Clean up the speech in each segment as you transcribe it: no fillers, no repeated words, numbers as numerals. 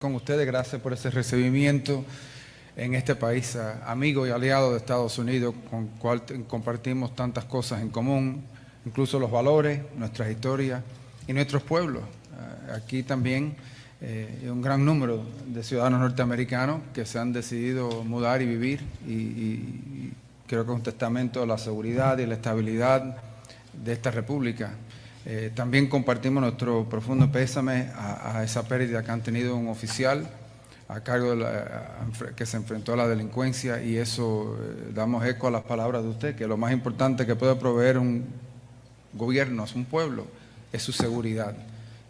Con ustedes, gracias por ese recibimiento en este país amigo y aliado de Estados Unidos, con el cual compartimos tantas cosas en común, incluso los valores, nuestras historias y nuestros pueblos. Aquí también hay un gran número de ciudadanos norteamericanos que se han decidido mudar y vivir, y creo que es un testamento de la seguridad y la estabilidad de esta república. También compartimos nuestro profundo pésame a esa pérdida que han tenido un oficial a cargo de que se enfrentó a la delincuencia, y eso damos eco a las palabras de usted, que lo más importante que puede proveer un gobierno, un pueblo, es su seguridad,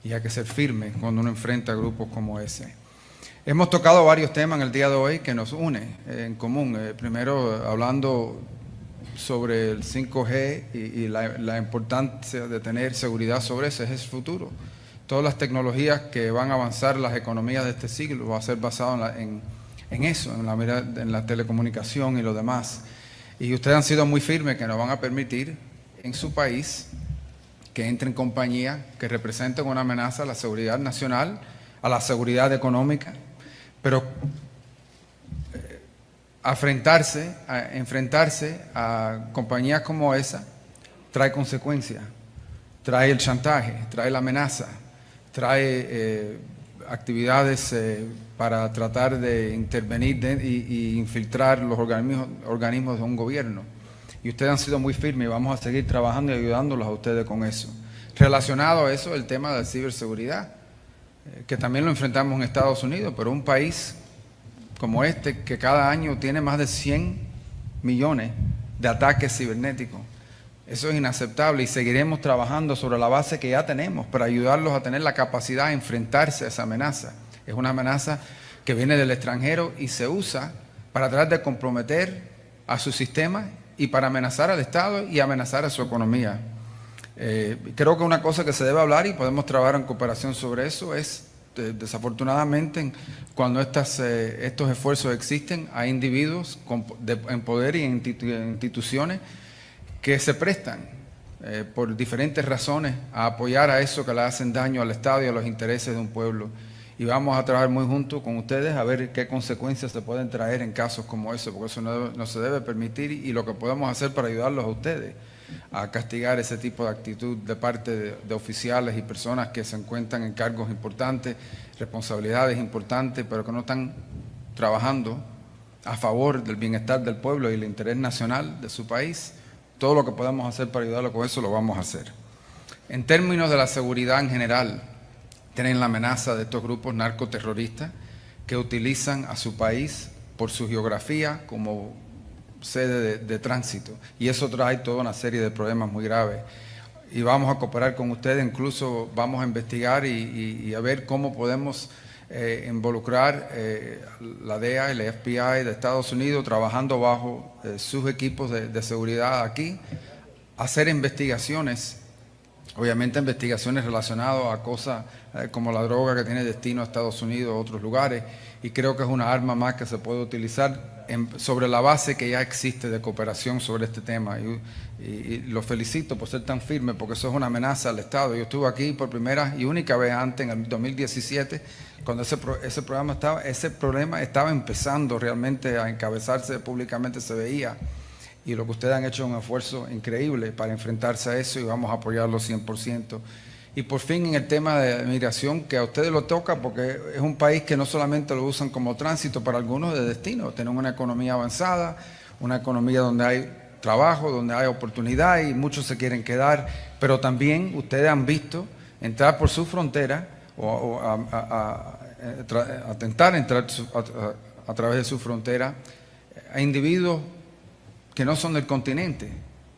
y hay que ser firme cuando uno enfrenta grupos como ese. Hemos tocado varios temas en el día de hoy que nos unen en común. Primero, hablando sobre el 5G y la importancia de tener seguridad sobre eso, es el futuro. Todas las tecnologías que van a avanzar las economías de este siglo va a ser basado en eso, en la telecomunicación y lo demás. Y ustedes han sido muy firmes que nos van a permitir en su país que entren compañías que representen una amenaza a la seguridad nacional, a la seguridad económica, pero enfrentarse a compañías como esa trae consecuencias, trae el chantaje, trae la amenaza, trae actividades para tratar de intervenir y infiltrar los organismos de un gobierno. Y ustedes han sido muy firmes y vamos a seguir trabajando y ayudándolos a ustedes con eso. Relacionado a eso, el tema de ciberseguridad, que también lo enfrentamos en Estados Unidos, pero un país como este, que cada año tiene más de 100 millones de ataques cibernéticos. Eso es inaceptable, y seguiremos trabajando sobre la base que ya tenemos para ayudarlos a tener la capacidad de enfrentarse a esa amenaza. Es una amenaza que viene del extranjero y se usa para tratar de comprometer a su sistema y para amenazar al Estado y amenazar a su economía. Creo que una cosa que se debe hablar, y podemos trabajar en cooperación sobre eso, es desafortunadamente cuando estos esfuerzos existen, hay individuos en poder y en instituciones que se prestan por diferentes razones a apoyar a eso que le hacen daño al Estado y a los intereses de un pueblo. Y vamos a trabajar muy juntos con ustedes a ver qué consecuencias se pueden traer en casos como eso, porque eso no se debe permitir, y lo que podemos hacer para ayudarlos a ustedes a castigar ese tipo de actitud de parte de oficiales y personas que se encuentran en cargos importantes, responsabilidades importantes, pero que no están trabajando a favor del bienestar del pueblo y el interés nacional de su país. Todo lo que podamos hacer para ayudarlo con eso lo vamos a hacer. En términos de la seguridad en general, tienen la amenaza de estos grupos narcoterroristas que utilizan a su país por su geografía como sede de tránsito, y eso trae toda una serie de problemas muy graves. Y vamos a cooperar con ustedes, incluso vamos a investigar y a ver cómo podemos involucrar la DEA y la FBI de Estados Unidos, trabajando bajo sus equipos de seguridad aquí, hacer investigaciones, obviamente investigaciones relacionadas a cosas como la droga que tiene destino a Estados Unidos o otros lugares, y creo que es una arma más que se puede utilizar sobre la base que ya existe de cooperación sobre este tema. Y los felicito por ser tan firmes, porque eso es una amenaza al Estado. Yo estuve aquí por primera y única vez antes, en el 2017, cuando ese problema estaba empezando realmente a encabezarse públicamente, se veía. Y lo que ustedes han hecho es un esfuerzo increíble para enfrentarse a eso, y vamos a apoyarlo 100%. Y por fin, en el tema de migración, que a ustedes lo toca, porque es un país que no solamente lo usan como tránsito, para algunos de destino. Tenemos una economía avanzada, una economía donde hay trabajo, donde hay oportunidad, y muchos se quieren quedar, pero también ustedes han visto entrar por su frontera o intentar entrar a través de su frontera a individuos que no son del continente,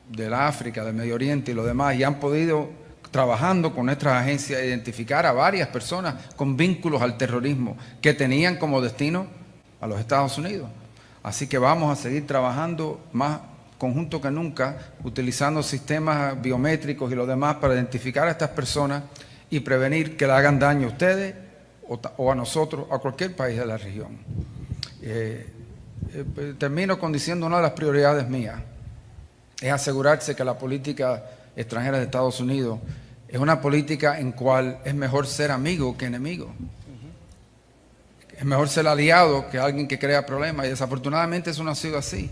del África, del Medio Oriente y lo demás, y han podido, trabajando con nuestras agencias, identificar a varias personas con vínculos al terrorismo que tenían como destino a los Estados Unidos. Así que vamos a seguir trabajando más conjunto que nunca, utilizando sistemas biométricos y lo demás para identificar a estas personas y prevenir que le hagan daño a ustedes o a nosotros, a cualquier país de la región. Termino diciendo una de las prioridades mías es asegurarse que la política extranjera de Estados Unidos es una política en cual es mejor ser amigo que enemigo. Es mejor ser aliado que alguien que crea problemas, y desafortunadamente eso no ha sido así.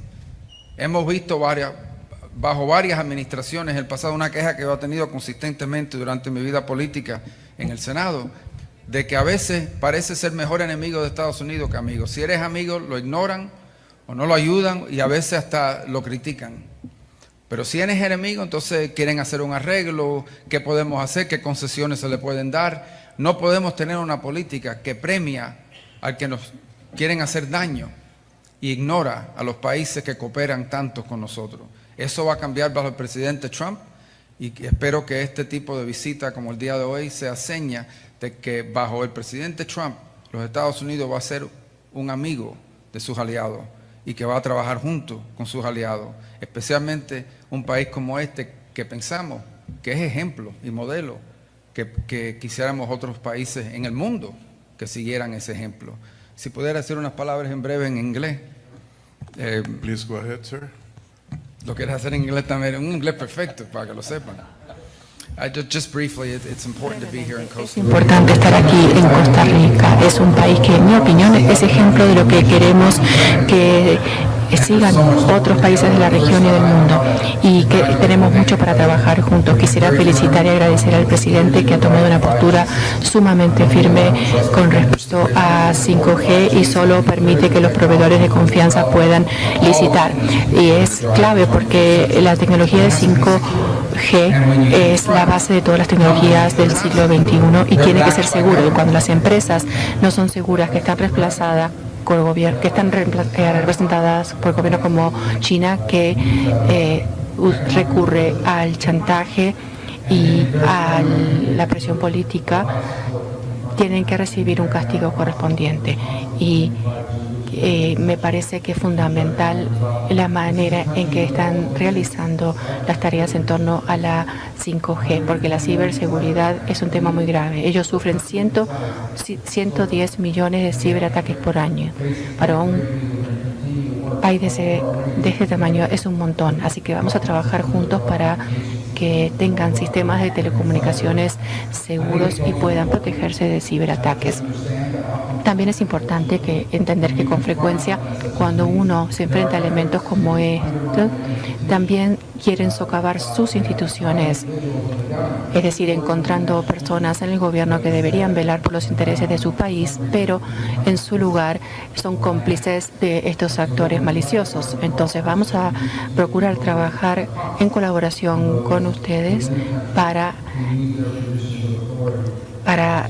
Hemos visto bajo varias administraciones el pasado, una queja que yo he tenido consistentemente durante mi vida política en el Senado, de que a veces parece ser mejor enemigo de Estados Unidos que amigo. Si eres amigo, lo ignoran o no lo ayudan y a veces hasta lo critican. Pero si eres enemigo, entonces quieren hacer un arreglo, qué podemos hacer, qué concesiones se le pueden dar. No podemos tener una política que premia al que nos quieren hacer daño y ignora a los países que cooperan tanto con nosotros. Eso va a cambiar bajo el presidente Trump y espero que este tipo de visita como el día de hoy sea seña de que bajo el presidente Trump los Estados Unidos va a ser un amigo de sus aliados y que va a trabajar junto con sus aliados, especialmente un país como este que pensamos que es ejemplo y modelo, que quisiéramos otros países en el mundo que siguieran ese ejemplo. Si pudiera decir unas palabras en breve en inglés. Please go ahead, sir. Lo quieres hacer en inglés también, un inglés perfecto, para que lo sepan. Just briefly, it's important to be here in Costa Es importante estar aquí en Costa Rica. Es un país que, en mi opinión, es ejemplo de lo que queremos que sigan otros países de la región y del mundo, y que tenemos mucho para trabajar juntos. Quisiera felicitar y agradecer al presidente que ha tomado una postura sumamente firme con respecto a 5G y solo permite que los proveedores de confianza puedan licitar. Y es clave porque la tecnología de 5G es la base de todas las tecnologías del siglo XXI y tiene que ser seguro. Y cuando las empresas no son seguras, que están reemplazadas por gobierno, que están representadas por gobiernos como China, que recurre al chantaje y a la presión política, tienen que recibir un castigo correspondiente. Y me parece que es fundamental la manera en que están realizando las tareas en torno a la 5G, porque la ciberseguridad es un tema muy grave. Ellos sufren 110 millones de ciberataques por año. Para un país de ese tamaño es un montón, así que vamos a trabajar juntos para que tengan sistemas de telecomunicaciones seguros y puedan protegerse de ciberataques. También es importante entender que con frecuencia cuando uno se enfrenta a elementos como estos, también quieren socavar sus instituciones, es decir, encontrando personas en el gobierno que deberían velar por los intereses de su país, pero en su lugar son cómplices de estos actores maliciosos. Entonces vamos a procurar trabajar en colaboración con ustedes para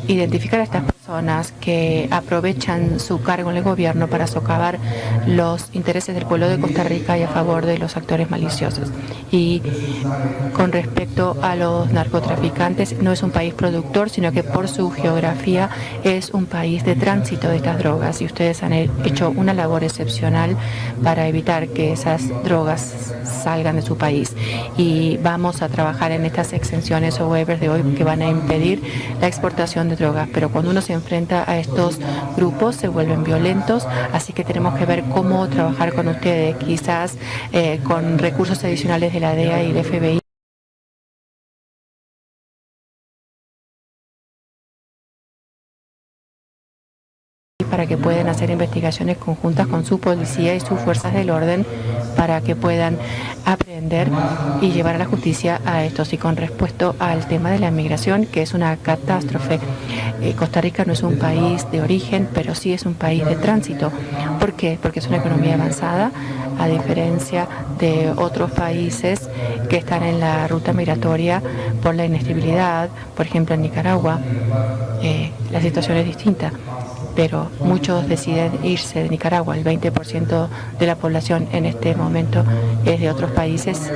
identificar a estas personas que aprovechan su cargo en el gobierno para socavar los intereses del pueblo de Costa Rica y a favor de los actores maliciosos. Y con respecto a los narcotraficantes, no es un país productor, sino que por su geografía es un país de tránsito de estas drogas, y ustedes han hecho una labor excepcional para evitar que esas drogas salgan de su país. Y vamos a trabajar en estas exenciones o waivers de hoy que van a impedir la exportación de drogas, pero cuando uno se enfrenta a estos grupos se vuelven violentos, así que tenemos que ver cómo trabajar con ustedes, quizás con recursos adicionales de la DEA y el FBI, para que puedan hacer investigaciones conjuntas con su policía y sus fuerzas del orden, para que puedan aprender y llevar a la justicia a estos. Y con respecto al tema de la inmigración, que es una catástrofe, Costa Rica no es un país de origen, pero sí es un país de tránsito. ¿Por qué? Porque es una economía avanzada, a diferencia de otros países que están en la ruta migratoria por la inestabilidad. Por ejemplo, en Nicaragua la situación es distinta, pero muchos deciden irse de Nicaragua. El 20% de la población en este momento es de otros países,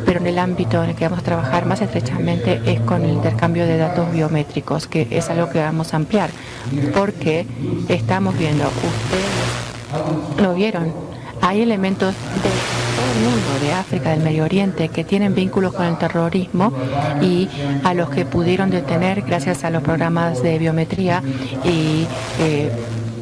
pero en el ámbito en el que vamos a trabajar más estrechamente es con el intercambio de datos biométricos, que es algo que vamos a ampliar, porque estamos viendo, ustedes lo vieron, hay elementos de todo el mundo, de África, del Medio Oriente, que tienen vínculos con el terrorismo y a los que pudieron detener gracias a los programas de biometría y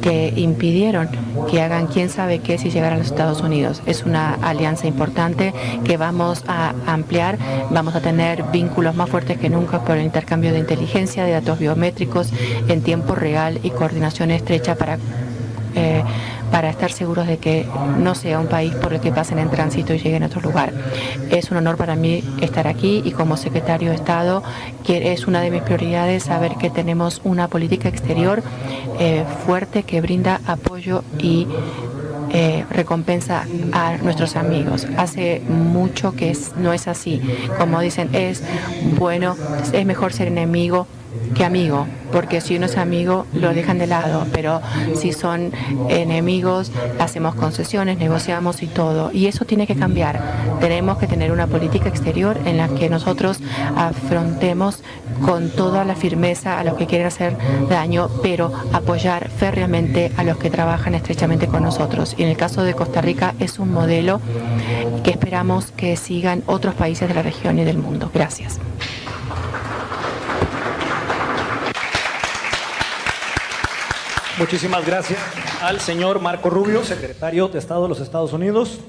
que impidieron que hagan quién sabe qué si llegar a los Estados Unidos. Es una alianza importante que vamos a ampliar, vamos a tener vínculos más fuertes que nunca por el intercambio de inteligencia, de datos biométricos en tiempo real y coordinación estrecha para estar seguros de que no sea un país por el que pasen en tránsito y lleguen a otro lugar. Es un honor para mí estar aquí y como secretario de Estado, que es una de mis prioridades saber que tenemos una política exterior fuerte que brinda apoyo y recompensa a nuestros amigos. Hace mucho que no es así. Como dicen, es mejor ser enemigo que amigo, porque si uno es amigo lo dejan de lado, pero si son enemigos hacemos concesiones, negociamos y todo, y eso tiene que cambiar. Tenemos que tener una política exterior en la que nosotros afrontemos con toda la firmeza a los que quieren hacer daño, pero apoyar férreamente a los que trabajan estrechamente con nosotros. Y en el caso de Costa Rica es un modelo que esperamos que sigan otros países de la región y del mundo. Gracias. Muchísimas gracias al señor Marco Rubio, secretario de Estado de los Estados Unidos.